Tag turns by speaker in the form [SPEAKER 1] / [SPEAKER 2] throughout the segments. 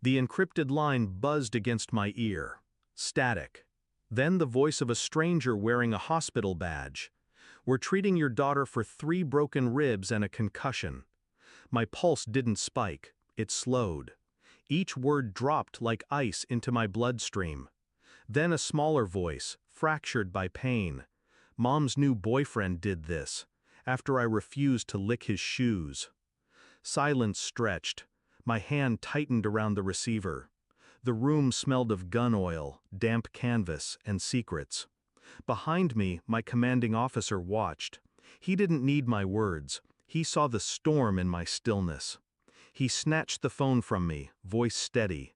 [SPEAKER 1] The encrypted line buzzed against my ear. Static. Then the voice of a stranger wearing a hospital badge. "We're treating your daughter for 3 broken ribs and a concussion." My pulse didn't spike, it slowed. Each word dropped like ice into my bloodstream. Then a smaller voice, fractured by pain. "Mom's new boyfriend did this, after I refused to lick his shoes." Silence stretched. My hand tightened around the receiver. The room smelled of gun oil, damp canvas, and secrets. Behind me, my commanding officer watched. He didn't need my words. He saw the storm in my stillness. He snatched the phone from me, voice steady.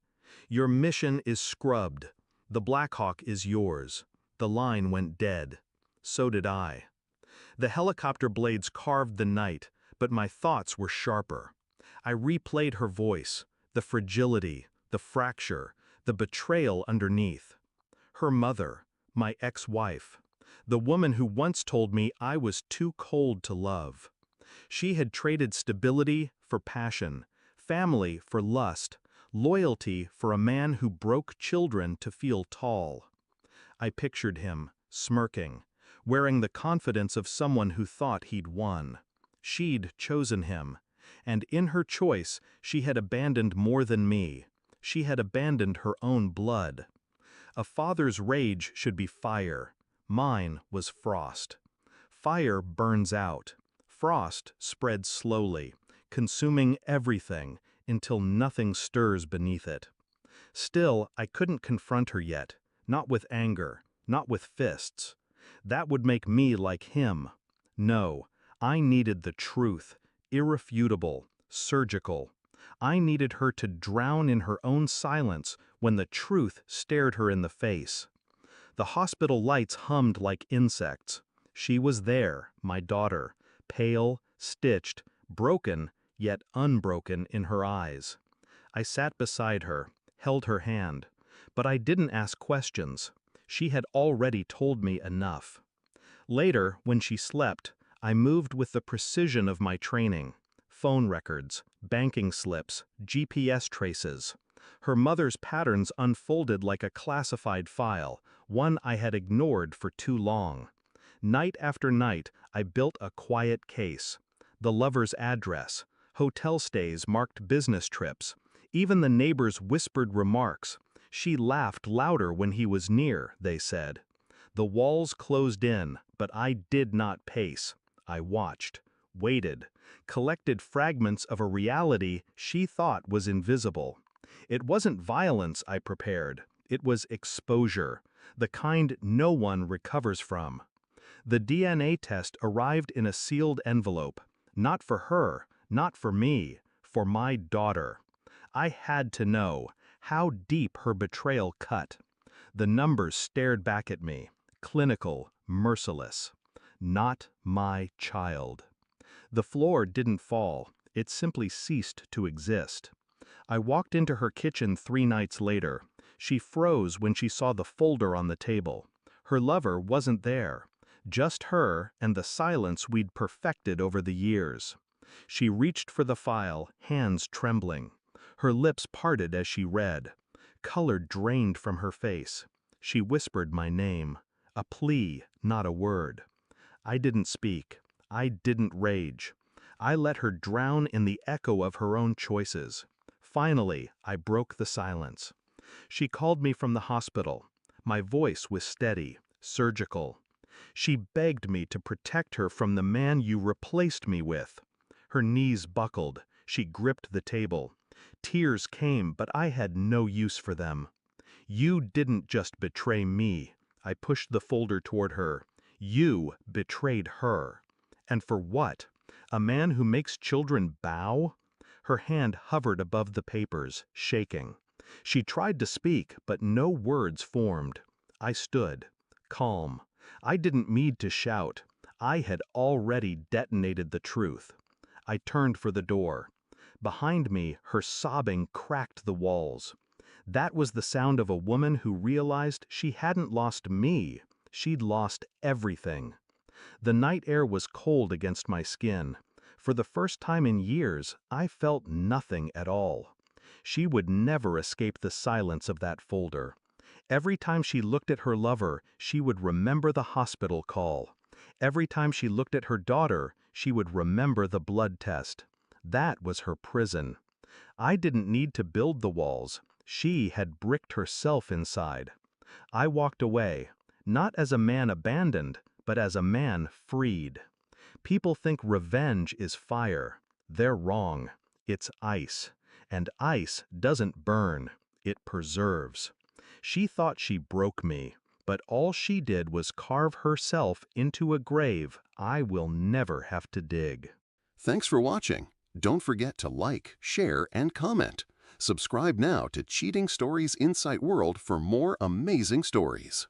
[SPEAKER 1] "Your mission is scrubbed. The Blackhawk is yours." The line went dead. So did I. The helicopter blades carved the night, but my thoughts were sharper. I replayed her voice, the fragility, the fracture, the betrayal underneath. Her mother, my ex-wife, the woman who once told me I was too cold to love. She had traded stability for passion, family for lust, loyalty for a man who broke children to feel tall. I pictured him, smirking, wearing the confidence of someone who thought he'd won. She'd chosen him, and in her choice she had abandoned more than me. She had abandoned her own blood. A father's rage should be fire. Mine was frost. Fire burns out. Frost spreads slowly, consuming everything until nothing stirs beneath it. Still, I couldn't confront her yet, not with anger, not with fists. That would make me like him. No, I needed the truth, irrefutable, surgical. I needed her to drown in her own silence when the truth stared her in the face. The hospital lights hummed like insects. She was there, my daughter, pale, stitched, broken, yet unbroken in her eyes. I sat beside her, held her hand, but I didn't ask questions. She had already told me enough. Later, when she slept, I moved with the precision of my training. Phone records, banking slips, GPS traces. Her mother's patterns unfolded like a classified file, one I had ignored for too long. Night after night, I built a quiet case. The lover's address, hotel stays marked business trips, even the neighbors' whispered remarks. She laughed louder when he was near, they said. The walls closed in, but I did not pace. I watched, waited, collected fragments of a reality she thought was invisible. It wasn't violence I prepared. It was exposure, the kind no one recovers from. The DNA test arrived in a sealed envelope. Not for her, not for me, for my daughter. I had to know how deep her betrayal cut. The numbers stared back at me, clinical, merciless. Not my child. The floor didn't fall, it simply ceased to exist. I walked into her kitchen 3 nights later. She froze when she saw the folder on the table. Her lover wasn't there. Just her and the silence we'd perfected over the years. She reached for the file, hands trembling. Her lips parted as she read. Color drained from her face. She whispered my name. A plea, not a word. I didn't speak. I didn't rage. I let her drown in the echo of her own choices. Finally, I broke the silence. She called me from the hospital. My voice was steady, surgical. She begged me to protect her from the man you replaced me with. Her knees buckled. She gripped the table. Tears came, but I had no use for them. You didn't just betray me. I pushed the folder toward her. You betrayed her. And for what? A man who makes children bow? Her hand hovered above the papers, shaking. She tried to speak, but no words formed. I stood, calm. I didn't need to shout. I had already detonated the truth. I turned for the door. Behind me, her sobbing cracked the walls. That was the sound of a woman who realized she hadn't lost me. She'd lost everything. The night air was cold against my skin. For the first time in years, I felt nothing at all. She would never escape the silence of that folder. Every time she looked at her lover, she would remember the hospital call. Every time she looked at her daughter, she would remember the blood test. That was her prison. I didn't need to build the walls. She had bricked herself inside. I walked away, not as a man abandoned, but as a man freed. People think revenge is fire. They're wrong. It's ice. And ice doesn't burn. It preserves. She thought she broke me, but all she did was carve herself into a grave I will never have to dig.
[SPEAKER 2] Thanks for watching. Don't forget to like, share, and comment. Subscribe now to Cheating Stories Insight World for more amazing stories.